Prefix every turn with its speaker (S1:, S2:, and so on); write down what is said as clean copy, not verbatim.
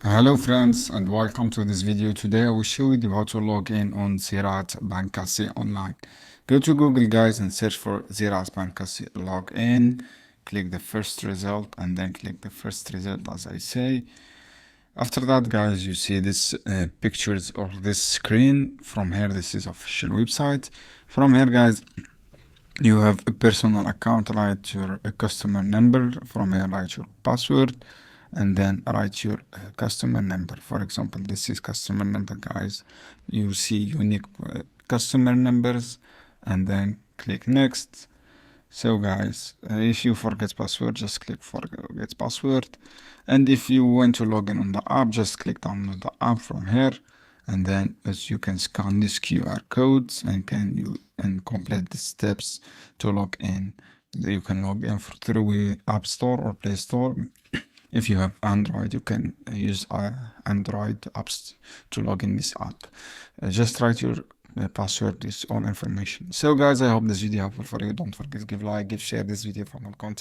S1: Hello friends and welcome to this video. Today I will show you how to log in on Ziraat Bankasi online. Go to Google guys and search for Ziraat Bankasi login. Click the first result and then click the first result as I say. After that guys, you see this pictures or this screen. From here, this is official website. From here guys, you have a personal account, write your customer number. From here, write your password and then write your customer number. For example, this is customer number guys. You see unique customer numbers and then click next. So guys, if you forget password, just click forget password. And if you want to log in on the app, just click download the app from here. And then as you can scan these QR codes and complete the steps to log in. You can log in through App Store or Play Store. If you have Android, you can use Android apps to log in this app. Just write your password, is all information. So guys, I hope this video helpful for you. Don't forget to give like, share this video for more content.